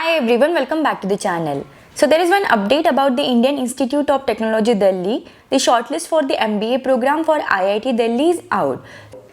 Hi everyone, welcome back to the channel. So there is one update about the Indian Institute of Technology Delhi. The shortlist for the MBA program for IIT Delhi is out.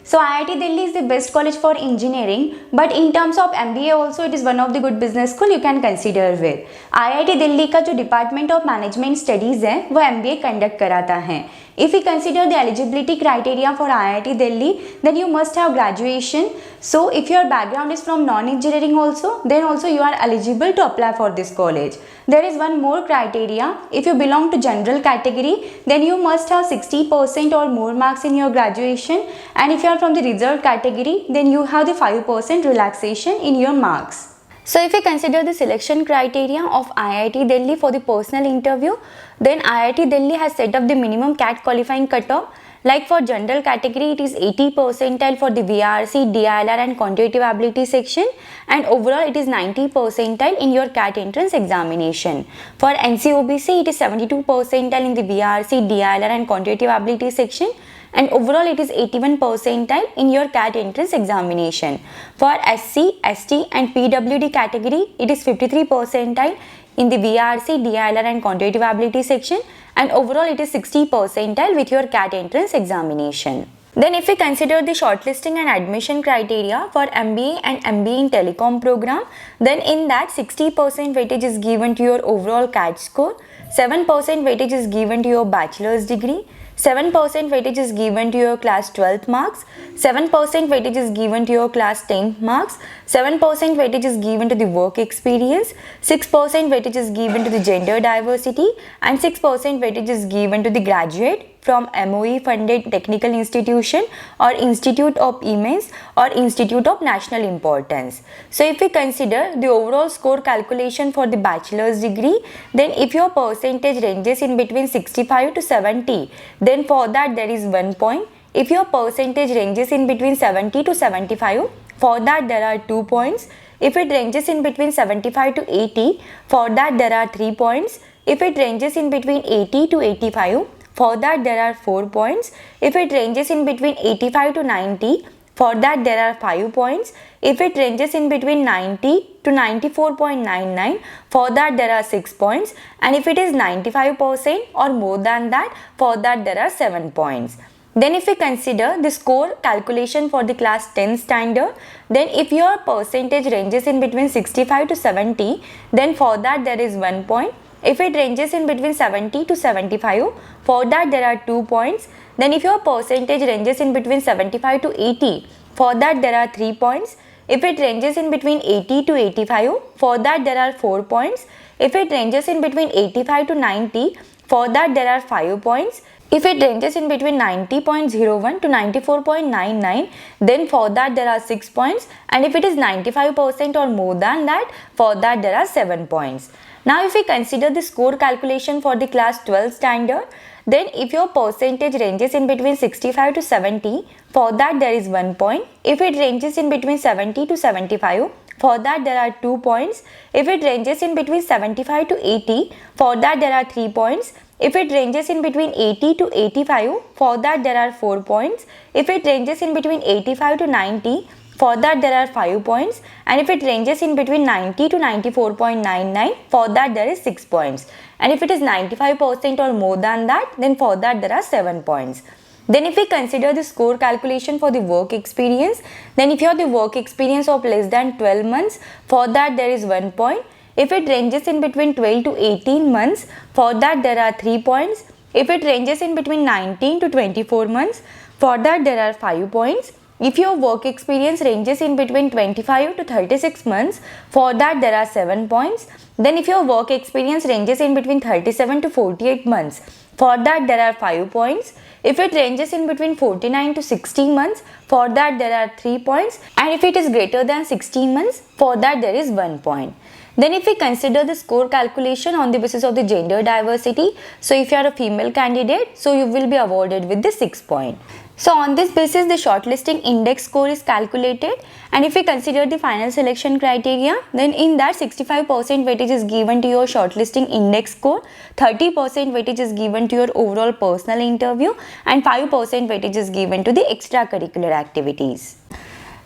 So IIT Delhi is the best college for engineering, but in terms of MBA also it is one of the good business school you can consider with. IIT Delhi का जो department of management studies है वो MBA conduct कराता है. If we consider the eligibility criteria for IIT Delhi, then you must have graduation. So if your background is from non-engineering also, then also you are eligible to apply for this college. There is one more criteria. If you belong to general category, then you must have 60% or more marks in your graduation. And if you are from the reserved category, then you have the 5% relaxation in your marks. So if we consider the selection criteria of IIT Delhi for the personal interview, then IIT Delhi has set up the minimum CAT qualifying cutoff. Like for general category, it is 80 percentile for the VRC, DILR and quantitative ability section, and overall it is 90 percentile in your CAT entrance examination. For NCOBC, it is 72 percentile in the VRC, DILR and quantitative ability section, and overall it is 81 percentile in your CAT entrance examination. For SC, ST and PWD category, it is 53 percentile in the VRC, DILR and quantitative ability section, and overall it is 60 percentile with your CAT entrance examination. Then if we consider the shortlisting and admission criteria for MBA and MBA in Telecom program, then in that 60% weightage is given to your overall CAT score, 7% weightage is given to your bachelor's degree, 7% weightage is given to your class 12th marks, 7% weightage is given to your class 10th marks, 7% weightage is given to the work experience, 6% weightage is given to the gender diversity, and 6% weightage is given to the graduate from MOE funded technical institution or Institute of Immense or Institute of National Importance. So if we consider the overall score calculation for the bachelor's degree, then if your percentage ranges in between 65 to 70, then for that there is 1 point. If your percentage ranges in between 70 to 75, for that there are 2 points. If it ranges in between 75 to 80, for that there are 3 points. If it ranges in between 80 to 85, for that there are 4 points. If it ranges in between 85 to 90, for that there are 5 points. If it ranges in between 90 to 94.99, for that there are 6 points. And if it is 95% or more than that, for that there are 7 points. Then if we consider the score calculation for the class 10 standard, then if your percentage ranges in between 65 to 70, then for that there is 1 point. If it ranges in between 70 to 75, for that there are 2 points. Then if your percentage ranges in between 75 to 80, for that there are 3 points. If it ranges in between 80 to 85, for that there are 4 points. If it ranges in between 85 to 90, for that there are 5 points. If it ranges in between 90.01 to 94.99, then for that there are 6 points. And if it is 95% or more than that, for that there are 7 points. Now if we consider the score calculation for the class 12 standard, then if your percentage ranges in between 65 to 70, for that there is 1 point. If it ranges in between 70 to 75, for that there are 2 points. If it ranges in between 75 to 80, for that there are 3 points. If it ranges in between 80 to 85, for that there are 4 points. If it ranges in between 85 to 90, for that there are 5 points. And if it ranges in between 90 to 94.99, for that there is 6 points. And if it is 95% or more than that, then for that there are 7 points. Then if we consider the score calculation for the work experience, then if you have the work experience of less than 12 months, for that there is 1 point. If it ranges in between 12 to 18 months, for that there are 3 points. If it ranges in between 19 to 24 months, for that there are 5 points. If your work experience ranges in between 25 to 36 months, for that there are 7 points. Then if your work experience ranges in between 37 to 48 months, for that there are 5 points. If it ranges in between 49 to 60 months, for that there are 3 points. And if it is greater than 16 months, for that there is 1 point. Then if we consider the score calculation on the basis of the gender diversity, so if you are a female candidate, so you will be awarded with the 6 point. So on this basis, the shortlisting index score is calculated, and if we consider the final selection criteria, then in that 65% weightage is given to your shortlisting index score, 30% weightage is given to your overall personal interview, and 5% weightage is given to the extracurricular activities.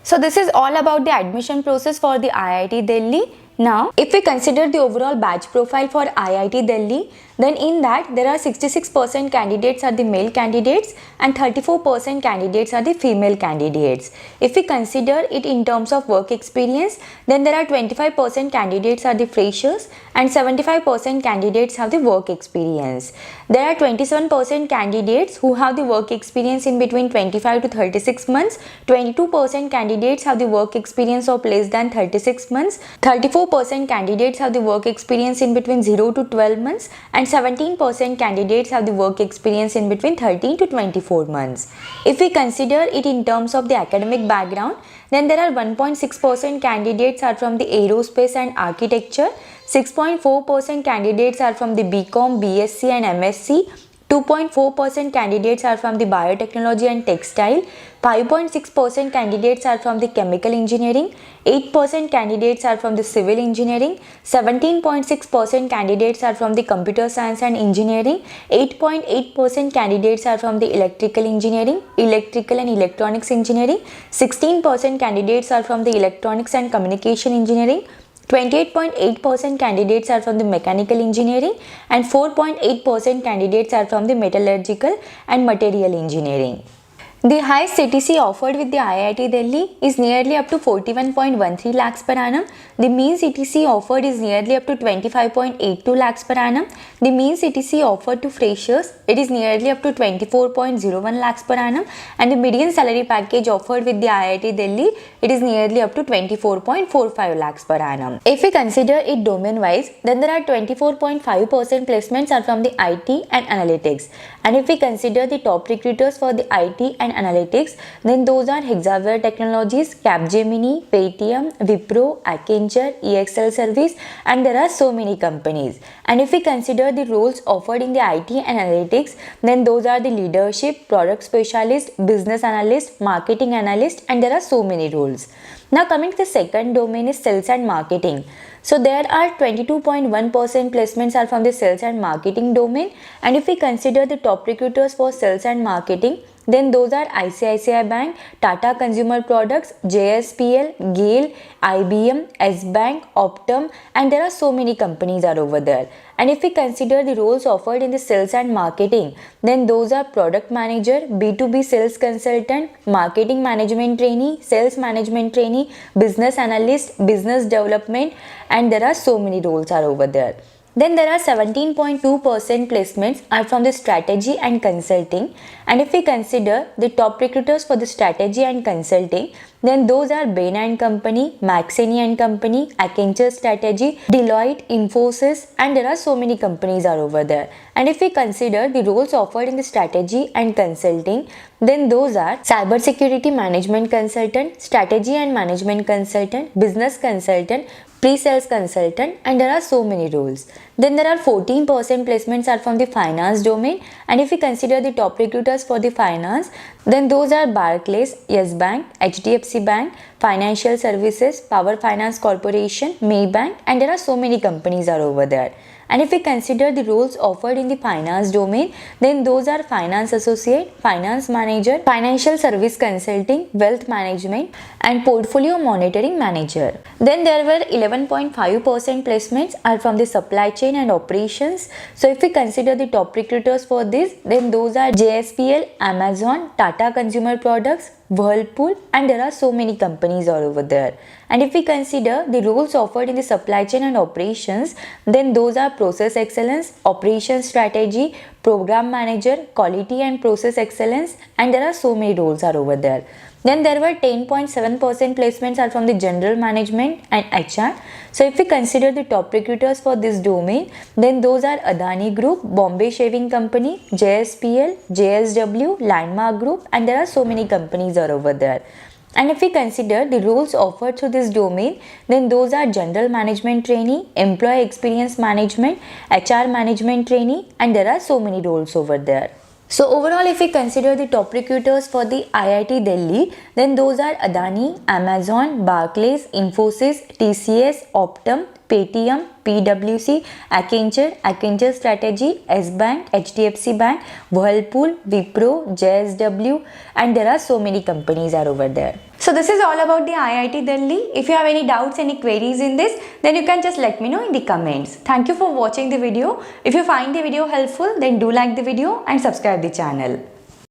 So this is all about the admission process for the IIT Delhi. Now, if we consider the overall batch profile for IIT Delhi, then in that there are 66% candidates are the male candidates and 34% candidates are the female candidates. If we consider it in terms of work experience, then there are 25% candidates are the freshers and 75% candidates have the work experience. There are 27% candidates who have the work experience in between 25 to 36 months, 22% candidates have the work experience of less than 36 months, 34% candidates have the work experience in between 0 to 12 months and 17% candidates have the work experience in between 13 to 24 months. If we consider it in terms of the academic background, then there are 1.6% candidates are from the aerospace and architecture, 6.4% candidates are from the BCom, BSc and MSc, 2.4% candidates are from the biotechnology and textile, 5.6% candidates are from the chemical engineering, 8% candidates are from the civil engineering, 17.6% candidates are from the computer science and engineering, 8.8% candidates are from the electrical engineering, electrical and electronics engineering, 16% candidates are from the electronics and communication engineering, 28.8% candidates are from the mechanical engineering and 4.8% candidates are from the metallurgical and material engineering. The highest CTC offered with the IIT Delhi is nearly up to 41.13 lakhs per annum. The mean CTC offered is nearly up to 25.82 lakhs per annum. The mean CTC offered to freshers, it is nearly up to 24.01 lakhs per annum, and the median salary package offered with the IIT Delhi, it is nearly up to 24.45 lakhs per annum. If we consider it domain wise, then there are 24.5% placements are from the IT and analytics. And if we consider the top recruiters for the IT and analytics, then those are Hexaware Technologies, Capgemini, Paytm, Wipro, Accenture, EXL Service, and there are so many companies. And if we consider the roles offered in the IT and analytics, then those are the leadership, product specialist, business analyst, marketing analyst, and there are so many roles. Now coming to the second domain is sales and marketing. So there are 22.1% placements are from the sales and marketing domain, and if we consider the top recruiters for sales and marketing, then those are ICICI Bank, Tata Consumer Products, JSPL, GAIL, IBM, S-Bank, Optum, and there are so many companies are over there. And if we consider the roles offered in the sales and marketing, then those are product manager, B2B sales consultant, marketing management trainee, sales management trainee, business analyst, business development, and there are so many roles are over there. Then there are 17.2% placements are from the strategy and consulting, and if we consider the top recruiters for the strategy and consulting, then those are Bain and Company, McKinsey and Company, Accenture Strategy, Deloitte, Infosys, and there are so many companies are over there. And if we consider the roles offered in the strategy and consulting, then those are cybersecurity management consultant, strategy and management consultant, business consultant, pre-sales consultant, and there are so many roles. Then there are 14% placements are from the finance domain, and if we consider the top recruiters for the finance, then those are Barclays, Yes Bank, HDFC Bank, Financial Services, Power Finance Corporation, Maybank, and there are so many companies are over there. And if we consider the roles offered in the finance domain, then those are finance associate, finance manager, financial service consulting, wealth management, and portfolio monitoring manager. Then there were 11.5% placements are from the supply chain and operations. So if we consider the top recruiters for this, then those are JSPL, Amazon, Tata Consumer Products, Whirlpool, and there are so many companies all over there. And if we consider the roles offered in the supply chain and operations, then those are process excellence, operations strategy, program manager, quality and process excellence, and there are so many roles are over there. Then there were 10.7% placements are from the general management and HR. So if we consider the top recruiters for this domain, then those are Adani Group, Bombay Shaving Company, JSPL, JSW, Landmark Group, and there are so many companies are over there. And if we consider the roles offered through this domain, then those are general management trainee, employee experience management, HR management trainee, and there are so many roles over there. So overall, if we consider the top recruiters for the IIT Delhi, then those are Adani, Amazon, Barclays, Infosys, TCS, Optum, Paytm, PwC, Accenture Strategy, S-Bank, HDFC Bank, Whirlpool, Wipro, JSW, and there are so many companies are over there. So this is all about the IIT Delhi. If you have any doubts, any queries in this, then you can just let me know in the comments. Thank you for watching the video. If you find the video helpful, then do like the video and subscribe the channel.